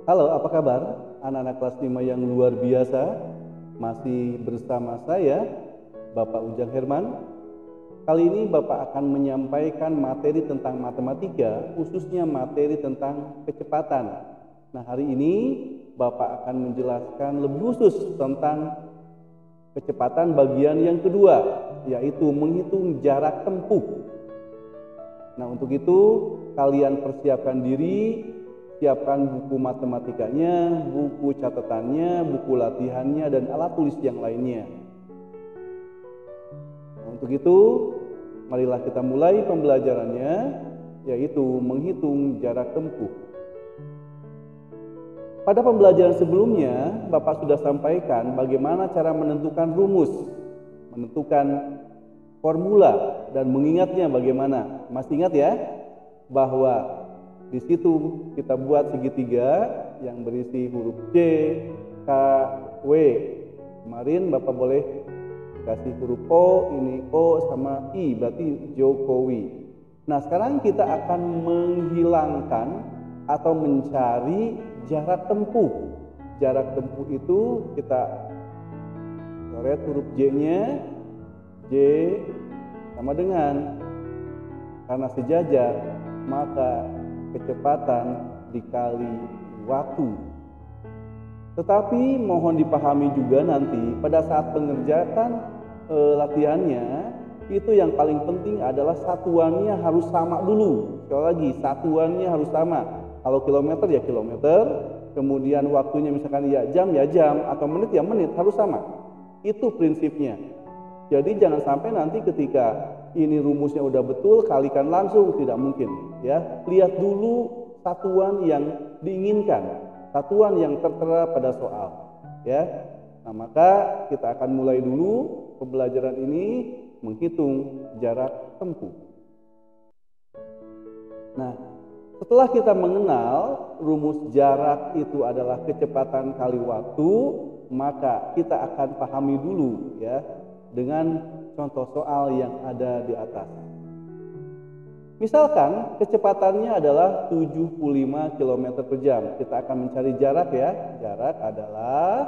Halo, apa kabar? Anak-anak kelas 5 yang luar biasa. Masih bersama saya, Bapak Ujang Herman. Kali ini Bapak akan menyampaikan materi tentang matematika, khususnya materi tentang kecepatan. Nah, hari ini Bapak akan menjelaskan lebih khusus tentang kecepatan bagian yang kedua, yaitu menghitung jarak tempuh. Nah, untuk itu kalian persiapkan diri, siapkan buku matematikanya, buku catatannya, buku latihannya, dan alat tulis yang lainnya. Nah, untuk itu marilah kita mulai pembelajarannya, yaitu menghitung jarak tempuh. Pada pembelajaran sebelumnya, Bapak sudah sampaikan bagaimana cara menentukan rumus, menentukan formula, dan mengingatnya bagaimana. Masih ingat ya, bahwa di situ kita buat segitiga yang berisi huruf J, K, W. Kemarin Bapak boleh kasih huruf O, ini O sama I, berarti Jokowi. Nah, sekarang kita akan menghilangkan atau mencari jarak tempuh. Jarak tempuh itu kita coret huruf J-nya, J sama dengan, karena sejajar maka kecepatan dikali waktu. Tetapi mohon dipahami juga nanti pada saat pengerjaan latihannya, itu yang paling penting adalah satuannya harus sama dulu. Sekali lagi, satuannya harus sama. Kalau kilometer ya kilometer, kemudian waktunya misalkan ya jam, atau menit ya menit, harus sama. Itu prinsipnya. Jadi jangan sampai nanti ketika ini rumusnya udah betul, kalikan langsung, tidak mungkin. Ya, lihat dulu satuan yang diinginkan, satuan yang tertera pada soal. Ya, nah maka kita akan mulai dulu pembelajaran ini menghitung jarak tempuh. Nah, setelah kita mengenal rumus jarak itu adalah kecepatan kali waktu, maka kita akan pahami dulu ya dengan contoh soal yang ada di atas. Misalkan kecepatannya adalah 75 km per jam. Kita akan mencari jarak ya. Jarak adalah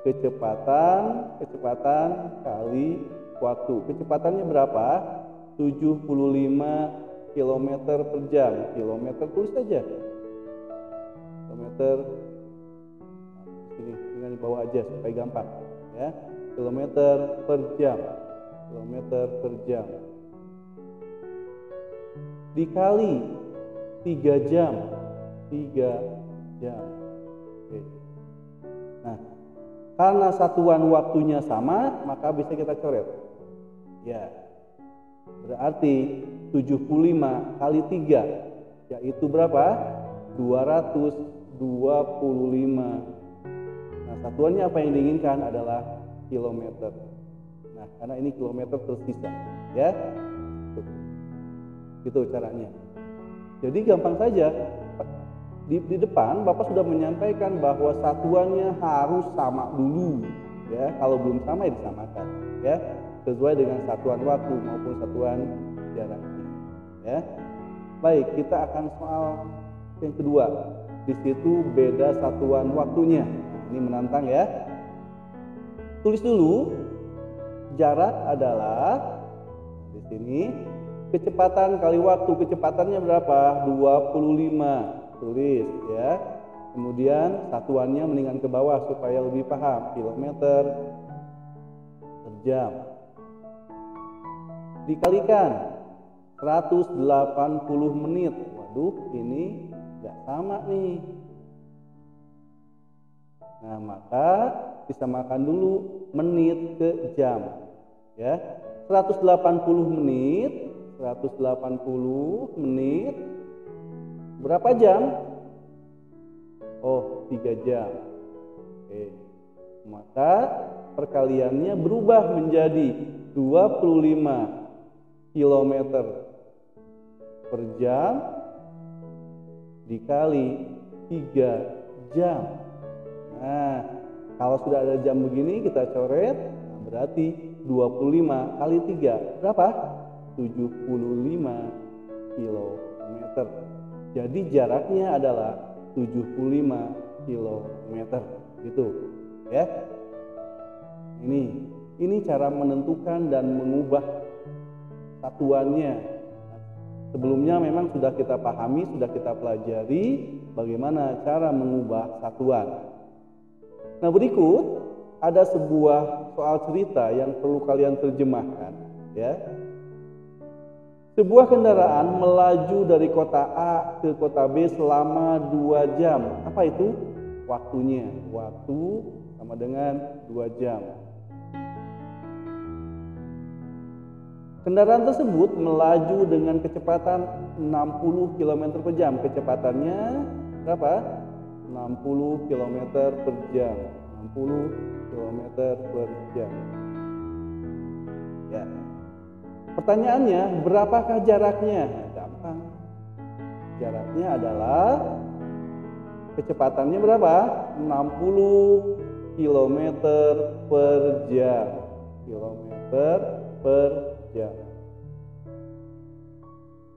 kecepatan kali waktu. Kecepatannya berapa? 75 km per jam. Kilometer tulis saja. Kilometer ini di bawah aja supaya gampang ya. Kilometer per jam dikali 3 jam. Oke. Nah, karena satuan waktunya sama, maka bisa kita coret ya, berarti 75 kali 3 yaitu berapa? 225. Nah, satuannya apa yang diinginkan adalah kilometer. Nah, karena ini kilometer tersisa ya. Itu caranya. Jadi gampang saja. Di depan Bapak sudah menyampaikan bahwa satuannya harus sama dulu ya. Kalau belum sama ya disamakan ya, sesuai dengan satuan waktu maupun satuan jaraknya ya. Baik, kita akan soal yang kedua. Di situ beda satuan waktunya. Ini menantang ya. Tulis dulu, jarak adalah di sini kecepatan kali waktu. Kecepatannya berapa? 25. Tulis ya. Kemudian satuannya mendingan ke bawah supaya lebih paham. Kilometer per jam. Dikalikan 180 menit. Waduh, ini nggak sama nih. Nah, maka disamakan dulu menit ke jam ya. 180 menit berapa jam? Oh, 3 jam. Oke. Maka perkaliannya berubah menjadi 25 km per jam dikali 3 jam. Nah, kalau sudah ada jam begini kita coret, nah berarti 25 kali 3 berapa? 75 km. Jadi jaraknya adalah kilometer gitu ya. Ini cara menentukan dan mengubah satuannya. Sebelumnya memang sudah kita pahami, sudah kita pelajari bagaimana cara mengubah satuan. Nah, berikut ada sebuah soal cerita yang perlu kalian terjemahkan ya. Sebuah kendaraan melaju dari kota A ke kota B selama 2 jam. Apa itu? Waktunya. Waktu sama dengan 2 jam. Kendaraan tersebut melaju dengan kecepatan 60 km per jam. Kecepatannya berapa? 60 km per jam. 60 km per jam. Ya. Pertanyaannya, berapakah jaraknya? Gampang. Jaraknya adalah kecepatannya berapa? 60 km per jam. Kilometer per jam.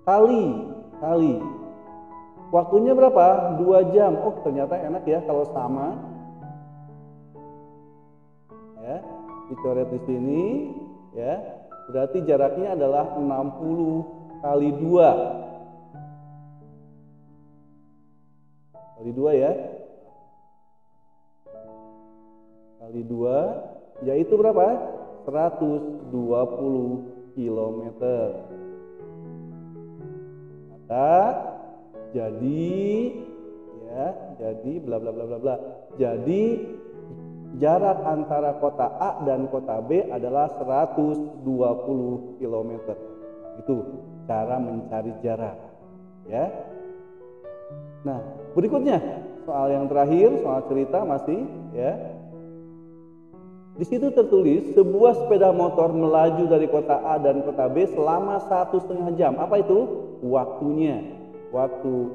Kali. Waktunya berapa? 2 jam. Oh, ternyata enak ya kalau sama. Ya, dicoret di sini ya. Berarti jaraknya adalah 60 kali 2. Kali 2 ya. Kali 2 yaitu berapa? 120 km. Maka jadi bla bla bla bla bla. Jadi jarak antara kota A dan kota B adalah 120 km. Itu cara mencari jarak ya. Nah, berikutnya soal yang terakhir, soal cerita masih ya. Di situ tertulis sebuah sepeda motor melaju dari kota A dan kota B selama 1,5 jam. Apa itu? Waktunya. Waktu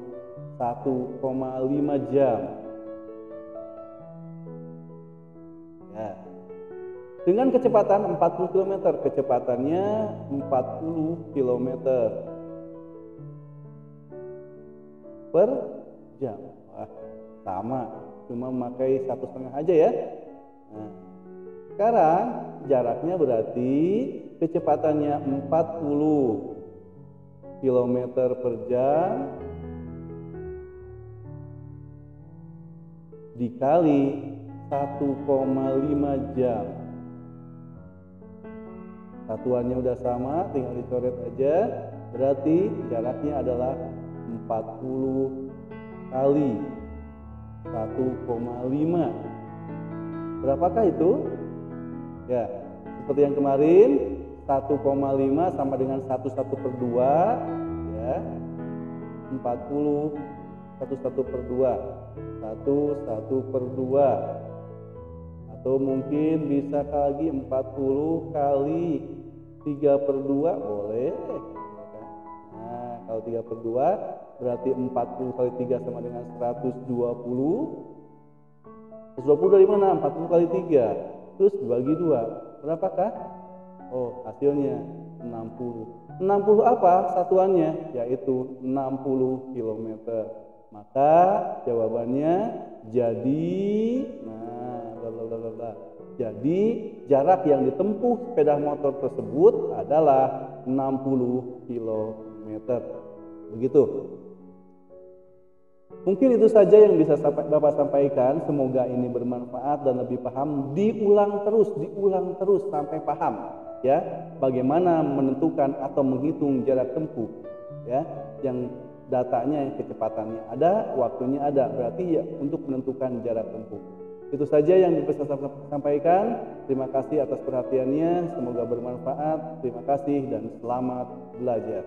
1,5 jam. Ya. Dengan kecepatan 40 km. Kecepatannya 40 km per jam. Wah, sama. Cuma memakai 1,5 aja ya. Nah. Sekarang jaraknya berarti kecepatannya 40 km per jam dikali 1,5 jam. Satuannya udah sama, tinggal dicoret aja. Berarti jaraknya adalah 40 kali 1,5. Berapakah itu? Ya, seperti yang kemarin 1,5 sama dengan 1/1/2 ya. 40 1/1/2 1/1/2 atau mungkin bisa lagi 40 kali 3/2 boleh. Nah, kalau 3/2 berarti 40 kali 3 sama dengan 120. 120 dari mana? 40 kali 3 terus dibagi 2. Berapakah? Oh, hasilnya 60. 60 apa satuannya? Yaitu 60 km. Maka jawabannya jadi jadi jarak yang ditempuh sepeda motor tersebut adalah 60 km. Begitu. Mungkin itu saja yang bisa Bapak sampaikan. Semoga ini bermanfaat dan lebih paham. Diulang terus sampai paham ya. Bagaimana menentukan atau menghitung jarak tempuh ya. Yang datanya, kecepatannya ada, waktunya ada. Berarti ya untuk menentukan jarak tempuh. Itu saja yang bisa saya sampaikan. Terima kasih atas perhatiannya. Semoga bermanfaat. Terima kasih dan selamat belajar.